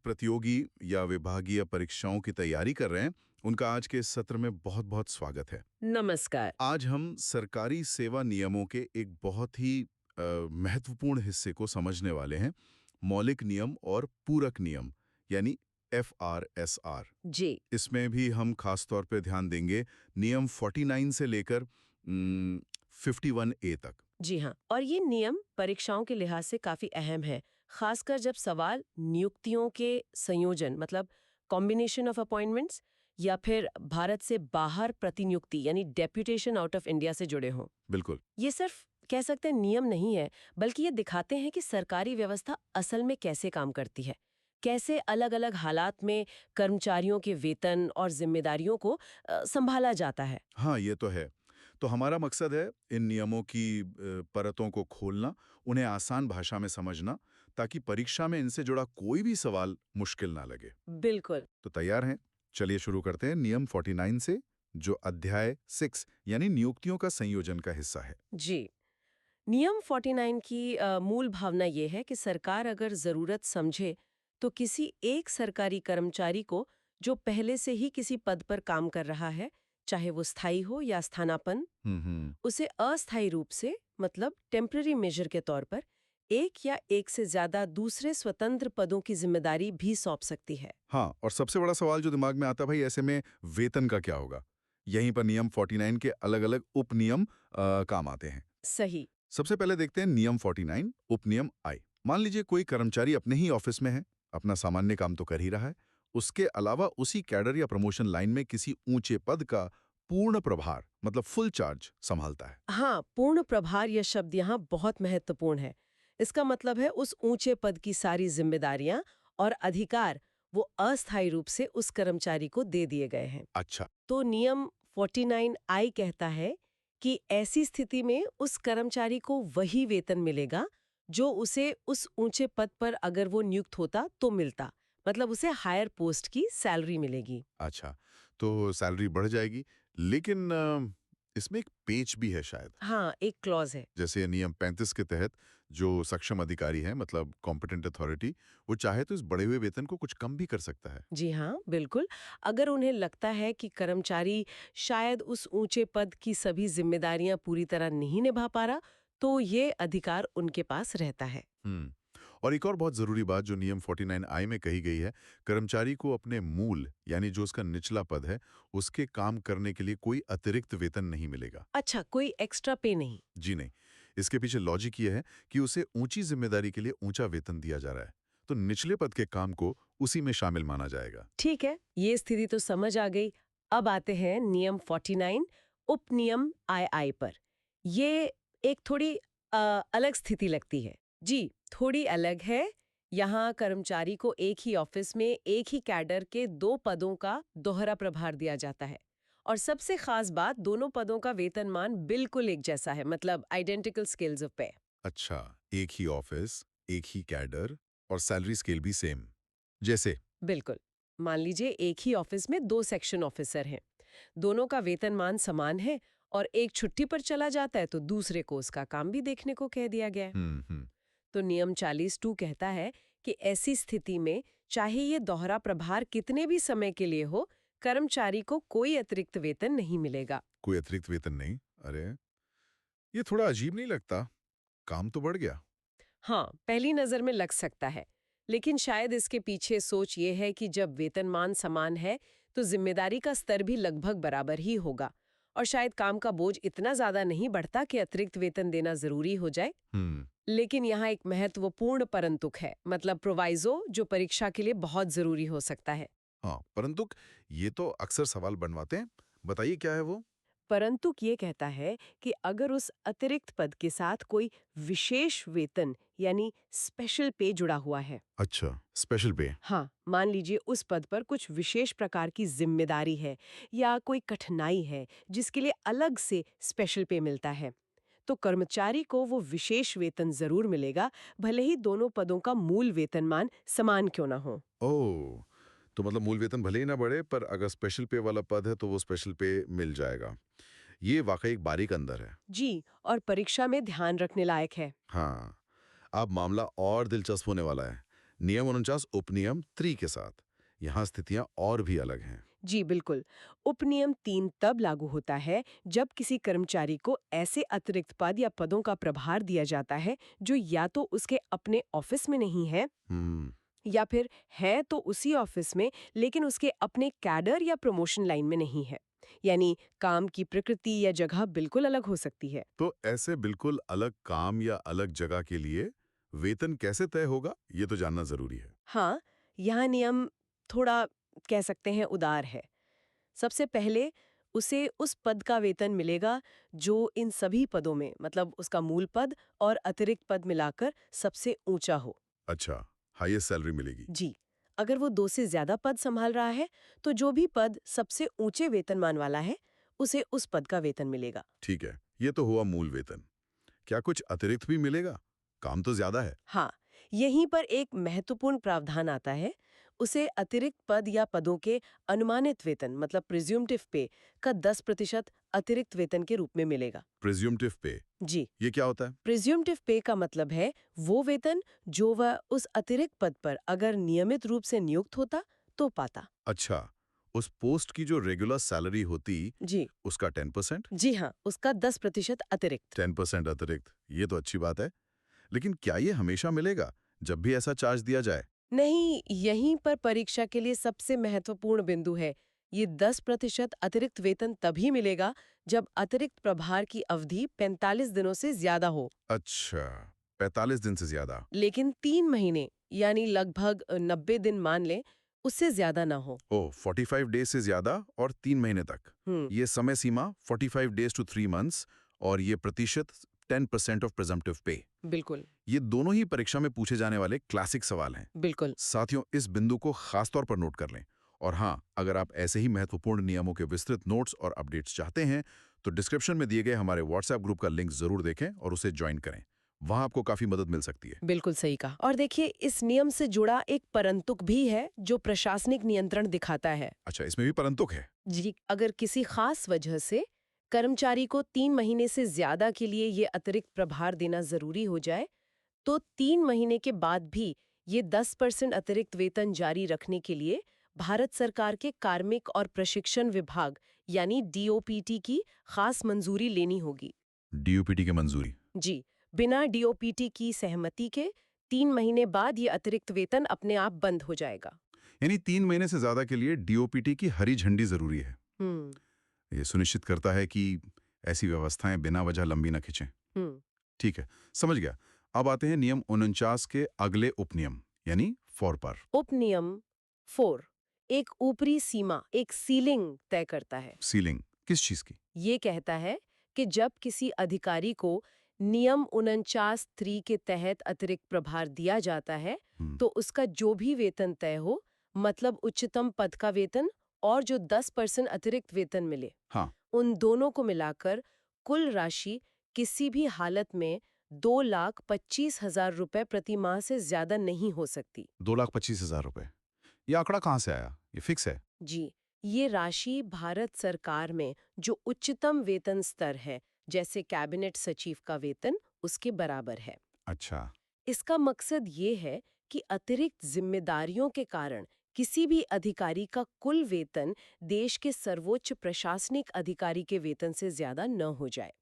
प्रतियोगी या विभागीय परीक्षाओं की तैयारी कर रहे हैं, उनका आज के इस सत्र में बहुत-बहुत स्वागत है। नमस्कार। आज हम सरकारी सेवा नियमों के एक बहुत ही महत्वपूर्ण हिस्से को समझने वाले हैं, मौलिक नियम और पूरक नियम, यानी FRSR। जी, इसमें भी हम खास तौर पे ध्यान देंगे नियम 49 से लेकर 51A तक। जी हाँ। और ये नियम परीक्षाओं के लिहाज से काफी अहम है, खासकर जब सवाल नियुक्तियों के संयोजन मतलब कॉम्बिनेशन ऑफ अपॉइंटमेंट्स या फिर भारत से बाहर प्रतिनियुक्ति यानी डेप्यूटेशन आउट ऑफ इंडिया से जुड़े हों। बिल्कुल। ये सिर्फ कह सकते हैं नियम नहीं है, बल्कि ये दिखाते हैं कि सरकारी व्यवस्था असल में कैसे काम करती है, कैसे अलग-अलग हालात में कर्मचारियों के वेतन और जिम्मेदारियों को संभाला जाता है। हाँ, ये तो है। तो हमारा मकसद है इन नियमों की परतों को खोलना, उन्हें आसान भाषा में समझना, ताकि परीक्षा में इनसे जुड़ा कोई भी सवाल मुश्किल ना लगे। बिल्कुल। तो तैयार हैं? चलिए शुरू करते हैं नियम 49 से, जो अध्याय 6 यानी नियुक्तियों का संयोजन का हिस्सा है। जी। नियम 49 की मूल भावना ये है कि सरकार अगर जरूरत समझे तो किसी एक सरकारी कर्मचारी को जो पहले से ही किसी पद पर काम कर रहा है, चाहे वो स्थायी हो या स्थानापन्न, हम्म। उसे अस्थायी रूप से मतलब टेम्पररी मेजर के तौर पर एक या एक से ज्यादा दूसरे स्वतंत्र पदों की जिम्मेदारी भी सौंप सकती है। हाँ, और सबसे बड़ा सवाल जो दिमाग में आता है भाई, ऐसे में वेतन का क्या होगा? यहीं पर नियम 49 के अलग-अलग उपनियम काम आते हैं। सही। सबसे पहले देखते हैं नियम 49 उपनियम आई। मान लीजिए कोई कर्मचारी अपने ही ऑफिस में है, अपना सामान्य काम तो कर ही रहा है, उसके अलावा उसी कैडर या प्रमोशन लाइन में किसी ऊंचे पद का पूर्ण प्रभार मतलब फुल चार्ज संभालता है। हाँ, पूर्ण प्रभार यह शब्द यहाँ बहुत महत्वपूर्ण है। इसका मतलब है उस ऊंचे पद की सारी जिम्मेदारियां और अधिकार वो अस्थायी रूप से उस कर्मचारी को दे दिए गए हैं। अच्छा। तो नियम 49I कहता है कि ऐसी स्थिति में उस कर्मचारी को वही वेतन मिलेगा जो उसे उस ऊंचे पद पर अगर वो नियुक्त होता तो मिलता। मतलब उसे हायर पोस्ट की सैलरी मिलेगी। अच्छा, तो सैलरी बढ़ जाएगी, लेकिन इसमें एक पेच भी है शायद। हाँ, एक क्लॉज है। जैसे नियम 35 के तहत जो सक्षम अधिकारी है मतलब कॉम्पिटेंट अथॉरिटी, वो चाहे तो इस बढ़े हुए वेतन को कुछ कम भी कर सकता है। जी हाँ, बिल्कुल। अगर उन्हें लगता है कि कर्मचारी शायद उस ऊंचे पद की सभी जिम्मेदारियां पूरी तरह नहीं निभा पा रहा, तो ये अधिकार उनके पास रहता है। हम्म। और एक और बहुत जरूरी बात जो नियम 49 आई में कही गई है, कर्मचारी को अपने मूल यानी जो उसका निचला पद है, उसके काम करने के लिए कोई अतिरिक्त वेतन नहीं मिलेगा। अच्छा, कोई एक्स्ट्रा पे नहीं। जी नहीं। इसके पीछे लॉजिक ये है कि उसे ऊंची जिम्मेदारी के लिए ऊंचा वेतन दिया जा रहा है, तो निचले पद के काम को उसी में शामिल माना जाएगा। ठीक है, ये स्थिति तो समझ आ गई। अब आते हैं नियम 49 उपनियम II पर। ये एक थोड़ी अलग स्थिति लगती है। जी, थोड़ी अलग है। यहाँ कर्मचारी को एक ही ऑफिस में एक ही कैडर के दो पदों का दोहरा प्रभार दिया जाता है। और सबसे खास बात, दोनों पदों का वेतनमान बिल्कुल एक जैसा है, मतलब आइडेंटिकल स्केल्स ऑफ पे। अच्छा, एक ही ऑफिस, एक ही कैडर और सैलरी स्केल भी सेम। जैसे बिल्कुल। मान लीजिए एक ही ऑफिस में दो सेक्शन ऑफिसर हैं। दोनों का वेतनमान समान है और एक छुट्टी पर चला जाता है तो दूसरे को उसका काम भी देखने को कह दिया गया है। हम्म। तो नियम 40(2) कहता है कि ऐसी स्थिति में चाहे ये दोहरा प्रभार कितने भी समय के लिए हो, कर्मचारी को कोई अतिरिक्त वेतन नहीं मिलेगा। कोई अतिरिक्त वेतन नहीं? अरे, ये थोड़ा अजीब नहीं लगता? काम तो बढ़ गया। हाँ, पहली नजर में लग सकता है, लेकिन शायद इसके पीछे सोच ये है कि जब वेतनमान समान है तो जिम्मेदारी का स्तर भी लगभग बराबर ही होगा और शायद काम का बोझ इतना ज्यादा नहीं बढ़ता कि अतिरिक्त वेतन देना जरूरी हो जाए। हम्म। लेकिन यहाँ एक महत्वपूर्ण परंतुक है, मतलब प्रोवाइजो, जो परीक्षा के लिए बहुत जरूरी हो सकता है। हाँ, परंतु ये तो अक्सर सवाल बनवाते हैं। बताइए क्या है वो? परंतु ये कहता है कि अगर उस अतिरिक्त पद के साथ कोई विशेष वेतन यानी स्पेशल पे जुड़ा हुआ है। अच्छा, स्पेशल पे। हाँ, मान लीजिए उस पद पर कुछ विशेष प्रकार की जिम्मेदारी है या कोई कठिनाई है जिसके लिए अलग से स्पेशल पे मिलता है, तो कर्मचारी को वो विशेष वेतन जरूर मिलेगा, भले ही दोनों पदों का मूल वेतनमान समान क्यों ना हो। ओह! तो मतलब मूल वेतन भले ही ना बढ़े, पर अगर स्पेशल पे वाला पद है तो वो स्पेशल पे मिल जाएगा। ये वाकई एक बारीक अंदर है। जी, और परीक्षा में ध्यान रखने लायक है। हाँ, अब मामला और दिलचस्प होने वाला है। नियम 49 उपनियम 3 के साथ यहाँ स्थितियां और भी अलग हैं। जी बिल्कुल। उपनियम 3 तब लागू होता है जब किसी कर्मचारी को ऐसे अतिरिक्त पद या पदों का प्रभार दिया जाता है जो या तो उसके अपने ऑफिस में नहीं है हम्म। या फिर है तो उसी ऑफिस में लेकिन उसके अपने कैडर या प्रमोशन लाइन में नहीं है। यानी काम की प्रकृति या जगह बिल्कुल अलग हो सकती है। तो ऐसे बिल्कुल अलग काम या अलग जगह के लिए वेतन कैसे तय होगा, ये तो जानना जरूरी है। हाँ, यहाँ नियम थोड़ा कह सकते हैं उदार है। सबसे पहले उसे उस पद का वेतन मिलेगा जो इन सभी पदों में मतलब उसका मूल पद और अतिरिक्त पद मिलाकर सबसे ऊंचा हो। अच्छा, हाईएस्ट सैलरी मिलेगी। जी, अगर वो 2 से ज्यादा पद संभाल रहा है तो जो भी पद सबसे ऊंचे वेतनमान वाला है उसे उस पद का वेतन मिलेगा। ठीक है, ये तो हुआ मूल वेतन। क्या कुछ अतिरिक्त भी मिलेगा? काम तो ज्यादा है। हाँ, यहीं पर एक महत्वपूर्ण प्रावधान आता है। उसे अतिरिक्त पद या पदों के अनुमानित वेतन मतलब प्रिज्यूमटिव पे का 10% अतिरिक्त वेतन के रूप में मिलेगा। प्रिज्यूमटिव पे, जी, ये क्या होता है? प्रिज्यूमटिव पे का मतलब है वो वेतन जो वह उस अतिरिक्त पद पर अगर नियमित रूप से नियुक्त होता तो पाता। अच्छा, उस पोस्ट की जो रेगुलर सैलरी होती, जी, उसका 10%? जी हाँ, उसका 10% अतिरिक्त। 10% अतिरिक्त, ये तो अच्छी बात है। लेकिन क्या ये हमेशा मिलेगा, जब भी ऐसा चार्ज दिया जाए? नहीं, यहीं पर परीक्षा के लिए सबसे महत्वपूर्ण बिंदु है। ये 10% अतिरिक्त वेतन तभी मिलेगा जब अतिरिक्त प्रभार की अवधि 45 दिनों से ज्यादा हो। अच्छा, 45 दिन से ज्यादा। लेकिन 3 महीने यानी लगभग 90 दिन मान लें, उससे ज्यादा ना हो। ओह, 45 डेज से ज्यादा और 3 महीने तक। हम्म, ये समय सीमा 45 डेज टू 3 मंथ्स और ये प्रतिशत 10% ऑफ प्रिजम्पटिव पे। बिल्कुल, ये दोनों ही परीक्षा में पूछे जाने वाले क्लासिक सवाल हैं। बिल्कुल। साथियों, इस बिंदु को खास तौर पर नोट कर लें। और हाँ, अगर आप ऐसे ही महत्वपूर्ण नियमों के विस्तृत नोट्स और अपडेट्स चाहते हैं तो डिस्क्रिप्शन में दिए गए हमारे व्हाट्सएप ग्रुप का लिंक जरूर देखें और उसे ज्वाइन करें। वहां आपको काफी मदद मिल सकती है। बिल्कुल सही कहा। और देखिए, इस नियम से जुड़ा एक परंतुक भी है जो प्रशासनिक नियंत्रण दिखाता है। अच्छा, इसमें भी परंतुक है। जी, अगर किसी खास वजह से कर्मचारी को 3 महीने से ज्यादा के लिए ये अतिरिक्त प्रभार देना जरूरी हो जाए, तो 3 महीने के बाद भी ये 10% अतिरिक्त वेतन जारी रखने के लिए भारत सरकार के कार्मिक और प्रशिक्षण विभाग यानी डीओपीटी की खास मंजूरी लेनी होगी। डीयूपीटी की मंजूरी। जी, बिना डीओपीटी की सहमति के 3 महीने बाद ये अतिरिक्त वेतन अपने आप बंद हो जाएगा। यानी 3 महीने से ज्यादा के लिए डीओपीटी की हरी झंडी जरूरी है। हम्म, ये सुनिश्चित करता है कि ऐसी व्यवस्थाएं बिना वजह लंबी न खिंचें। हम्म। ठीक है, समझ गया। अब आते हैं नियम 49 के अगले उपनियम यानी 4 पर। उपनियम 4 एक ऊपरी सीमा, एक सीलिंग तय करता है। सीलिंग किस चीज की? ये कहता है कि जब किसी अधिकारी को नियम 49(3) के तहत अतिरिक्त प्रभार दिया जाता है, हम्म, तो उसका जो भी वेतन तय हो, मतलब उच्चतम पद का वेतन और जो 10% अतिरिक्त वेतन मिले, हाँ, उन दोनों को मिलाकर कुल राशि किसी भी हालत में 2,25,000 रुपए प्रति माह से ज्यादा नहीं हो सकती। 2,25,000 रुपए। ये आंकड़ा कहाँ से आया? ये फिक्स है? जी, ये राशि भारत सरकार में जो उच्चतम वेतन स्तर है, जैसे कैबिनेट सचिव का वेतन, उसके बराबर है। अच्छा। इसका मकसद ये है कि अतिरिक्त जिम्मेदारियों के कारण किसी भी अधिकारी का कुल वेतन देश के सर्वोच्च प्रशासनिक अधिकारी के वेतन से ज्यादा न हो जाए।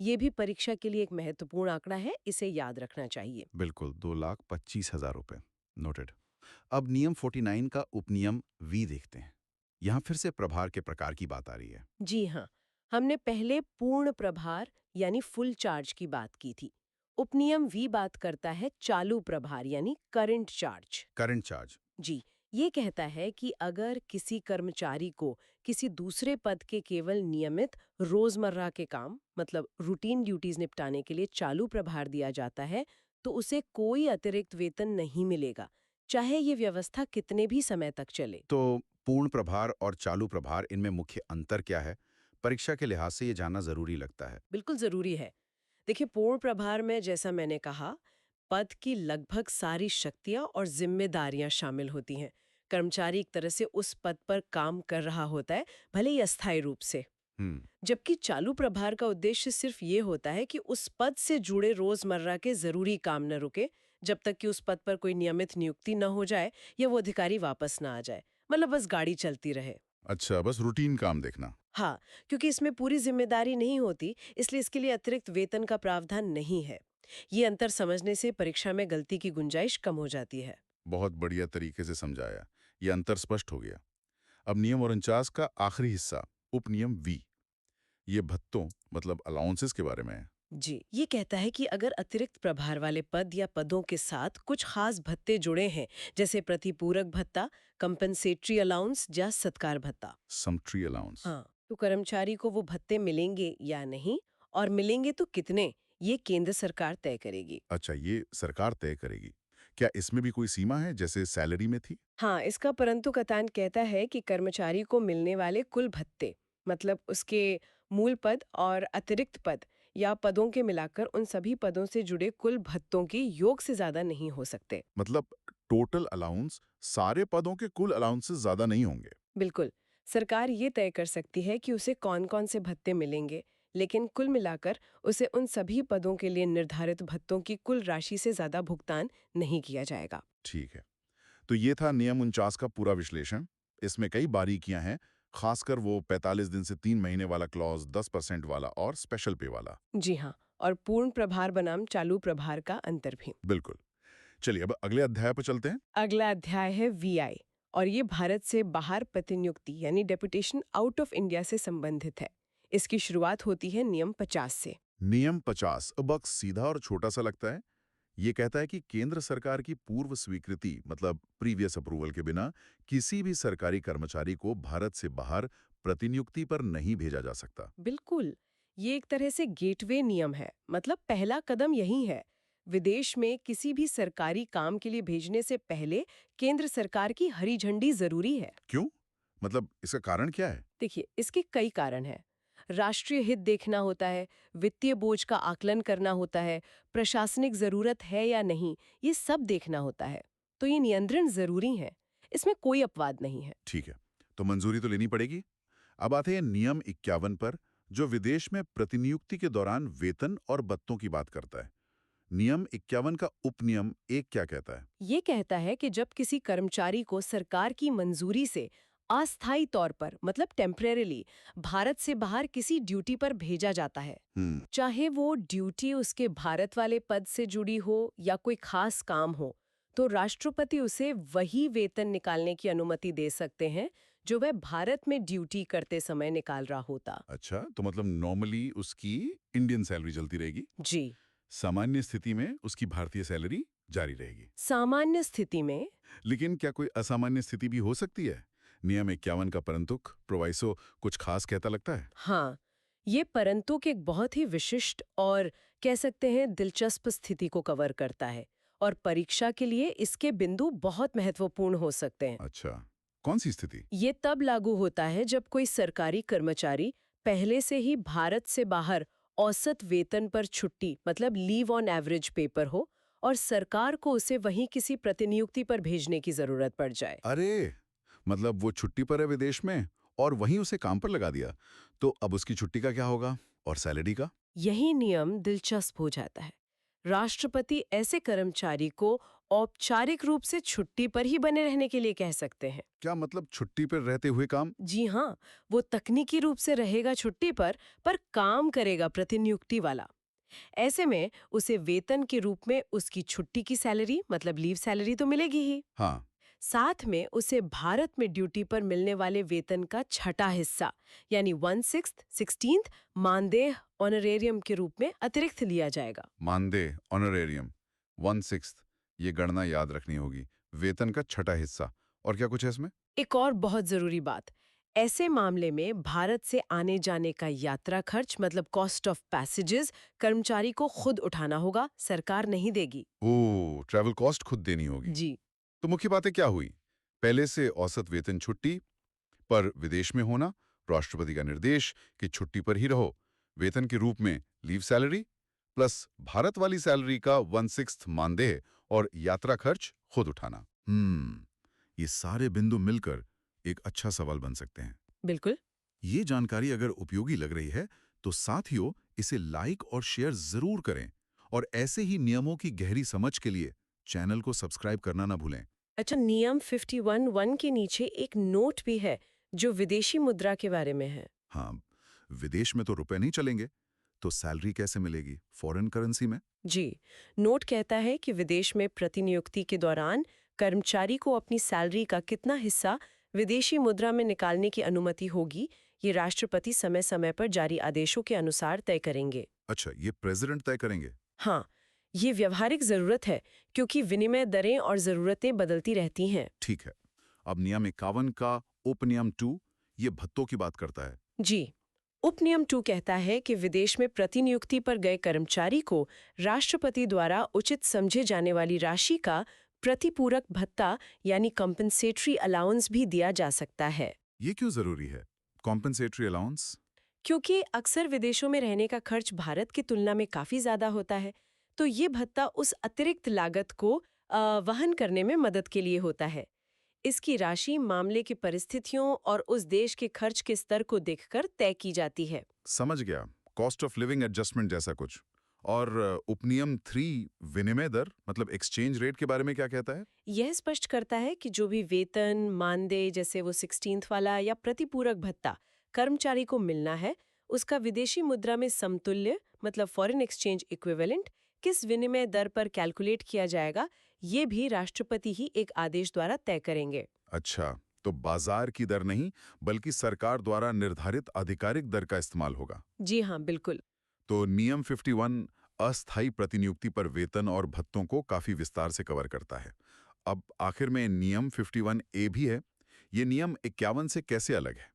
ये भी परीक्षा के लिए एक महत्वपूर्ण आंकड़ा है, इसे याद रखना चाहिए। बिल्कुल, 2,25,000 रुपए। नोटेड। अब नियम 49 का उपनियम वी देखते हैं। यहाँ फिर से प्रभार के प्रकार की बात आ रही है। जी हाँ, हमने पहले पूर्ण प्रभार यानी फुल चार्ज की बात की थी। उपनियम वी बात करता है चालू प्रभार यानी करंट चार्ज। Current charge. जी, ये कहता है कि अगर किसी कर्मचारी को किसी दूसरे पद के केवल नियमित रोजमर्रा के काम मतलब रूटीन ड्यूटीज निपटाने के लिए चालू प्रभार दिया जाता है, तो उसे कोई अतिरिक्त वेतन नहीं मिलेगा, चाहे ये व्यवस्था कितने भी समय तक चले। तो पूर्ण प्रभार और चालू प्रभार, इनमें मुख्य अंतर क्या है? परीक्षा के लिहाज से ये जानना जरूरी लगता है। बिल्कुल जरूरी है। देखिए, पूर्ण प्रभार में जैसा मैंने कहा, पद की लगभग सारी शक्तियां और जिम्मेदारियां शामिल होती हैं। कर्मचारी एक तरह से उस पद पर काम कर रहा होता है, भले ही अस्थायी रूप से। हम्म। जबकि चालू प्रभार का उद्देश्य सिर्फ ये होता है कि उस पद से जुड़े रोजमर्रा के जरूरी काम न रुके, जब तक कि उस पद पर कोई नियमित नियुक्ति न हो जाए या वो अधिकारी वापस ना आ जाए। मतलब बस गाड़ी चलती रहे। अच्छा, बस रूटीन काम देखना। हाँ, क्योंकि इसमें पूरी जिम्मेदारी नहीं होती, इसलिए इसके लिए अतिरिक्त वेतन का प्रावधान नहीं है। ये अंतर समझने से परीक्षा में गलती की गुंजाइश कम हो जाती है। बहुत बढ़िया तरीके से समझाया। ये अंतर स्पष्ट हो गया। अब नियम 49 का आखिरी हिस्सा, उपनियम वी, ये भत्तों मतलब अलाउंसेस के बारे में है। जी, ये कहता है कि अगर अतिरिक्त प्रभार वाले पद या पदों के साथ कुछ खास भत्ते जुड़े हैं, जैसे प्रतिपूरक भत्ता, कंपनसेटरी अलाउंस या सत्कार भत्ता, समट्री अलाउंस। हाँ, तो कर्मचारी को वो भत्ते मिलेंगे या नहीं, और मिलेंगे तो कितने, ये केंद्र सरकार तय करेगी। अच्छा, ये सरकार तय करेगी। क्या इसमें भी कोई सीमा है, जैसे सैलरी में थी? हाँ, इसका परंतु कथन कहता है कि कर्मचारी को मिलने वाले कुल भत्ते, मतलब उसके मूल पद और अतिरिक्त पद या पदों के मिलाकर उन सभी पदों से जुड़े कुल भत्तों की योग से ज्यादा नहीं हो सकते। मतलब टोटल अलाउंस सारे पदों के कुल अलाउंस से ज्यादा नहीं होंगे। बिल्कुल, सरकार ये तय कर सकती है कि उसे कौन-कौन से भत्ते मिलेंगे, लेकिन कुल मिलाकर उसे उन सभी पदों के लिए निर्धारित भत्तों की कुल राशि से ज्यादा भुगतान नहीं किया जाएगा। ठीक है। तो ये था नियम 49 का पूरा विश्लेषण। इसमें कई बारीकियां हैं, खासकर वो 45 दिन से 3 महीने वाला क्लॉज, 10% वाला और स्पेशल पे वाला। जी हाँ, और पूर्ण प्रभार बनाम चालू प्रभार का अंतर भी। बिल्कुल। चलिए अब अगले अध्याय पर चलते हैं। अगला अध्याय है वीआई, और ये भारत से बाहर प्रतिनियुक्ति यानी डेपुटेशन आउट ऑफ इंडिया से संबंधित है। इसकी शुरुआत होती है नियम 50 से। नियम 50 बक्स सीधा और छोटा सा लगता है। ये कहता है कि केंद्र सरकार की पूर्व स्वीकृति मतलब प्रीवियस अप्रूवल के बिना किसी भी सरकारी कर्मचारी को भारत से बाहर प्रतिनियुक्ति पर नहीं भेजा जा सकता। बिल्कुल, ये एक तरह से गेटवे नियम है, मतलब पहला कदम यही है। विदेश में किसी भी सरकारी काम के लिए भेजने से पहले केंद्र सरकार की हरी झंडी जरूरी है। क्यों? मतलब इसका कारण क्या है? देखिए, इसके कई कारण हैं। राष्ट्रीय हित देखना होता है, वित्तीय बोझ का आकलन करना होता है, प्रशासनिक जरूरत है या नहीं, ये सब देखना होता है। तो ये नियंत्रण जरूरी है, इसमें कोई अपवाद नहीं है। ठीक है, तो मंजूरी तो लेनी पड़ेगी। अब आते हैं नियम 51 पर, जो विदेश में प्रतिनियुक्ति के दौरान वेतन और भत्तों की बात करता है। नियम 51 का उपनियम एक क्या कहता है? ये कहता है कि जब किसी कर्मचारी को सरकार की मंजूरी से अस्थायी तौर पर, मतलब टेम्परेरीली, भारत से बाहर किसी ड्यूटी पर भेजा जाता है, चाहे वो ड्यूटी उसके भारत वाले पद से जुड़ी हो या कोई खास काम हो, तो राष्ट्रपति उसे वही वेतन निकालने की अनुमति दे सकते हैं जो वह भारत में ड्यूटी करते समय निकाल रहा होता। अच्छा, तो मतलब नॉर्मली उसकी इंडियन सैलरी चलती रहेगी। जी, सामान्य स्थिति में उसकी भारतीय सैलरी जारी रहेगी। सामान्य स्थिति में। लेकिन क्या कोई असामान्य स्थिति भी हो सकती है? नियम 51 का परंतुक प्रोवाइसो कुछ खास कहता लगता है। हाँ, ये परंतु एक बहुत ही विशिष्ट और कह सकते हैं दिलचस्प स्थिति को कवर करता है, और परीक्षा के लिए इसके बिंदु बहुत महत्वपूर्ण हो सकते हैं। अच्छा, कौन सी स्थिति? ये तब लागू होता है जब कोई सरकारी कर्मचारी पहले से ही भारत से बाहर औसत वेतन पर छुट्टी, मतलब लीव ऑन एवरेज पेपर हो, और सरकार को उसे वहीं किसी प्रतिनियुक्ति पर भेजने की जरूरत पड़ जाए। अरे, मतलब वो छुट्टी पर है विदेश में और वहीं उसे काम पर लगा दिया। तो अब उसकी छुट्टी का क्या होगा? और सैलरी का? यही नियम दिलचस्प हो जाता है। राष्ट्रपति ऐसे कर्मचारी को औपचारिक रूप से छुट्टी पर ही बने रहने के लिए कह सकते हैं। क्या मतलब छुट्टी पर रहते हुए काम? जी हाँ, वो तकनीकी रूप से रहेगा छुट्टी पर काम करेगा प्रतिनियुक्ति वाला। ऐसे में उसे वेतन के रूप में उसकी छुट्टी की सैलरी, मतलब लीव सैलरी, तो मिलेगी ही। हाँ। साथ में उसे भारत में ड्यूटी पर मिलने वाले वेतन का छठा हिस्सा, यानी 1/16 मानदेय ऑनरेरियम के रूप में अतिरिक्त लिया जाएगा। मानदेय ऑनरेरियम 1/6, ये गणना याद रखनी होगी। वेतन का छठा हिस्सा। और क्या कुछ है इसमें? एक और बहुत जरूरी बात, ऐसे मामले में भारत से आने जाने का यात्रा खर्च, मतलब कॉस्ट ऑफ पैसेजेस, कर्मचारी को खुद उठाना होगा, सरकार नहीं देगी। ओह, ट्रैवल कॉस्ट खुद देनी होगी। जी, तो मुख्य बातें क्या हुई? पहले से औसत वेतन छुट्टी पर विदेश में होना, राष्ट्रपति का निर्देश कि छुट्टी पर ही रहो, वेतन के रूप में लीव सैलरी, प्लस भारत वाली सैलरी का 1/6 मानदेय और यात्रा खर्च खुद उठाना। ये सारे बिंदु मिलकर एक अच्छा सवाल बन सकते हैं। बिल्कुल। ये जानकारी अगर उपयोगी लग रही है तो साथियों इसे लाइक और शेयर जरूर करें, और ऐसे ही नियमों की गहरी समझ के लिए चैनल को सब्सक्राइब करना ना भूलें। अच्छा, नियम 51(1) के नीचे एक नोट भी है जो विदेशी मुद्रा के बारे में है। हाँ, विदेश में तो रुपए नहीं चलेंगे, तो सैलरी कैसे मिलेगी? फॉरेन करेंसी में? जी, नोट कहता है कि विदेश में प्रतिनियुक्ति के दौरान कर्मचारी को अपनी सैलरी का कितना हिस्सा विदेशी मुद्रा में निकालने की अनुमति होगी, ये राष्ट्रपति समय-समय पर जारी आदेशों के अनुसार तय करेंगे। अच्छा, ये प्रेसिडेंट तय करेंगे? हाँ, ये व्यवहारिक जरूरत है क्योंकि विनिमय दरें और जरूरतें बदलती रहती हैं। ठीक है। अब नियम 51 का उपनियम 2 ये भत्तों की बात करता है। जी, उपनियम 2 कहता है कि विदेश में प्रतिनियुक्ति पर गए कर्मचारी को राष्ट्रपति द्वारा उचित समझे जाने वाली राशि का प्रतिपूरक भत्ता यानी कंपनसेटरी अलाउंस भी दिया जा सकता है। ये क्यों जरूरी है? Compensatory allowance? क्योंकि अक्सर विदेशों में रहने का खर्च भारत की तुलना में काफी ज्यादा होता है, तो ये भत्ता उस अतिरिक्त लागत को वहन करने में मदद के लिए होता है। इसकी राशि मामले की परिस्थितियों और उस देश के खर्च के स्तर को देखकर तय की जाती है। समझ गया। कॉस्ट ऑफ लिविंग एडजस्टमेंट जैसा कुछ। और उपनियम 3 विनिमय दर मतलब एक्सचेंज रेट के बारे में क्या कहता है? यह स्पष्ट करता है कि जो भी वेतन, मानदेय जैसे वो 16th वाला या प्रतिपूरक भत्ता कर्मचारी को मिलना है, उसका विदेशी मुद्रा में समतुल्य मतलब फॉरेन एक्सचेंज इक्विवेलेंट किस विनिमय दर पर कैलकुलेट किया जाएगा, ये भी राष्ट्रपति ही एक आदेश द्वारा तय करेंगे। अच्छा, तो बाजार की दर नहीं, बल्कि सरकार द्वारा निर्धारित आधिकारिक दर का इस्तेमाल होगा। जी हाँ, बिल्कुल। तो नियम 51 अस्थायी प्रतिनियुक्ति पर वेतन और भत्तों को काफी विस्तार से कवर करता है। अब आखिर में नियम 51 ए भी है। ये नियम 51 से कैसे अलग है?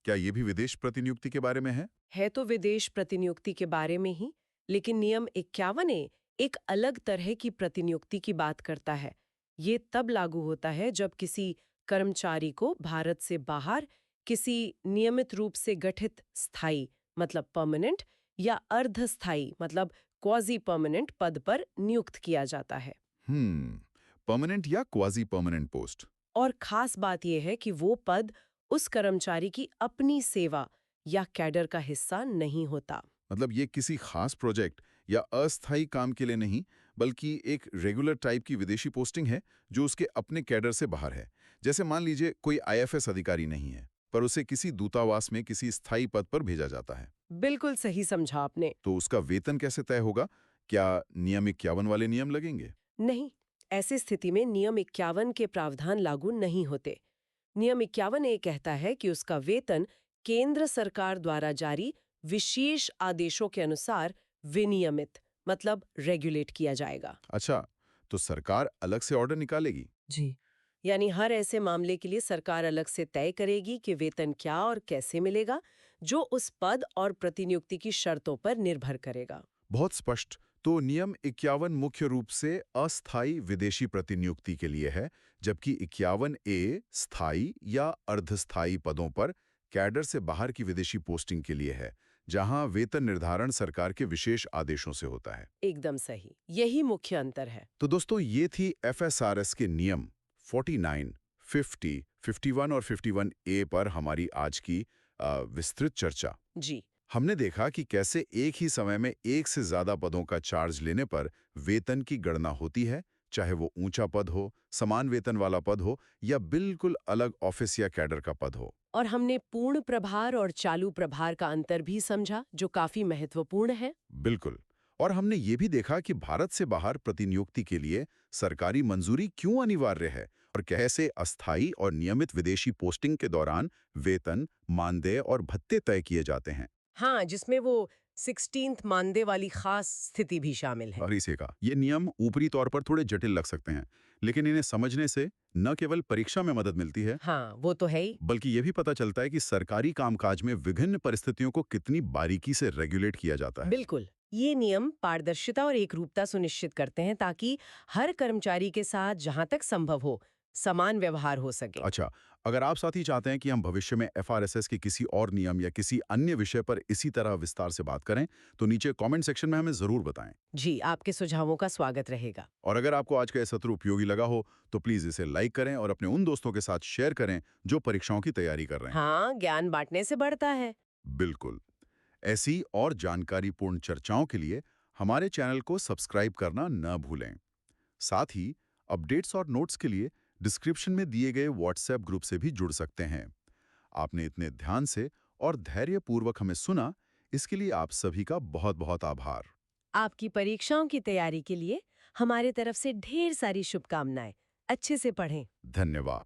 क्या ये भी विदेश प्रतिनियुक्ति के बारे में है? है तो विदेश प्रतिनियुक्ति के बारे में ही, लेकिन नियम 51 एक अलग तरह की प्रतिनियुक्ति की बात करता है। ये तब लागू होता है जब किसी कर्मचारी को भारत से बाहर किसी नियमित रूप से गठित स्थायी मतलब परमानेंट या अर्धस्थायी मतलब क्वाजी परमानेंट पद पर नियुक्त किया जाता है। हम्म, परमानेंट या क्वाजी परमानेंट पोस्ट? और खास बात यह है कि वो पद उस कर्मचारी की अपनी सेवा या कैडर का हिस्सा नहीं होता। मतलब ये किसी खास प्रोजेक्ट या अस्थायी काम के लिए नहीं, बल्कि एक रेगुलर टाइप की विदेशी पोस्टिंग है जो उसके अपने कैडर से बाहर है। जैसे मान लीजिए कोई आईएफएस अधिकारी नहीं है, पर उसे किसी दूतावास में किसी स्थायी पद पर भेजा जाता है। बिल्कुल सही समझा आपने। तो उसका वेतन कैसे तय होगा? क्या नियम 51 वाले नियम लगेंगे? नहीं, ऐसी स्थिति में नियम 51 के प्रावधान लागू नहीं होते। नियम 51 ये कहता है कि उसका वेतन केंद्र सरकार द्वारा जारी विशेष आदेशों के अनुसार विनियमित मतलब रेगुलेट किया जाएगा। अच्छा, तो सरकार अलग से ऑर्डर निकालेगी? जी, यानी हर ऐसे मामले के लिए सरकार अलग से तय करेगी कि वेतन क्या और कैसे मिलेगा, जो उस पद और प्रतिनियुक्ति की शर्तों पर निर्भर करेगा। बहुत स्पष्ट। तो नियम 51 मुख्य रूप से अस्थायी विदेशी प्रतिनियुक्ति के लिए है, जबकि 51 ए स्थायी या अर्धस्थायी पदों पर कैडर से बाहर की विदेशी पोस्टिंग के लिए है, जहां वेतन निर्धारण सरकार के विशेष आदेशों से होता है। एकदम सही, यही मुख्य अंतर है। तो दोस्तों, ये थी एफएसआरएस के नियम 49, 50, 51 और 51 ए पर हमारी आज की विस्तृत चर्चा। जी, हमने देखा कि कैसे एक ही समय में एक से ज्यादा पदों का चार्ज लेने पर वेतन की गणना होती है, चाहे वो ऊंचा पद हो, समान वेतन वाला पद हो या बिल्कुल अलग ऑफिस या कैडर का पद हो। और हमने पूर्ण प्रभार और चालू प्रभार का अंतर भी समझा, जो काफी महत्वपूर्ण है। बिल्कुल। और हमने ये भी देखा कि भारत से बाहर प्रतिनियुक्ति के लिए सरकारी मंजूरी क्यों अनिवार्य है और कैसे अस्थायी और नियमित विदेशी पोस्टिंग के दौरान वेतन, मानदेय और भत्ते तय किए जाते हैं। हाँ, जिसमें वो 16th मानदेय वाली खास स्थिति भी शामिल है। और इसी का ये नियम ऊपरी तौर पर थोड़े जटिल लग सकते हैं, लेकिन इन्हें समझने से न केवल परीक्षा में मदद मिलती है, हाँ, वो तो है ही। बल्कि ये भी पता चलता है कि सरकारी कामकाज में विभिन्न परिस्थितियों को कितनी बारीकी से रेगुलेट किया जाता है। बिल्कुल, ये नियम पारदर्शिता और एकरूपता सुनिश्चित करते हैं ताकि हर कर्मचारी के साथ जहां तक संभव हो समान व्यवहार हो सके। अच्छा, अगर आप साथ ही चाहते हैं कि हम भविष्य में एफआरएसएस के किसी और नियम या किसी अन्य विषय पर इसी तरह विस्तार से बात करें, तो नीचे कमेंट सेक्शन में हमें जरूर बताएं। जी, आपके सुझावों का स्वागत रहेगा। और अगर आपको आज का यह सत्र उपयोगी लगा हो, तो प्लीज इसे लाइक करें और अपने उन दोस्तों के साथ शेयर करें जो परीक्षाओं की तैयारी कर रहे हैं। हाँ, ज्ञान बांटने से बढ़ता है। बिल्कुल। ऐसी और जानकारीपूर्ण चर्चाओं के लिए हमारे चैनल को सब्सक्राइब करना न भूलें। साथ ही अपडेट्स और नोट्स के लिए डिस्क्रिप्शन में दिए गए व्हाट्सएप ग्रुप से भी जुड़ सकते हैं। आपने इतने ध्यान से और धैर्यपूर्वक हमें सुना, इसके लिए आप सभी का बहुत बहुत आभार। आपकी परीक्षाओं की तैयारी के लिए हमारे तरफ से ढेर सारी शुभकामनाएं। अच्छे से पढ़ें। धन्यवाद।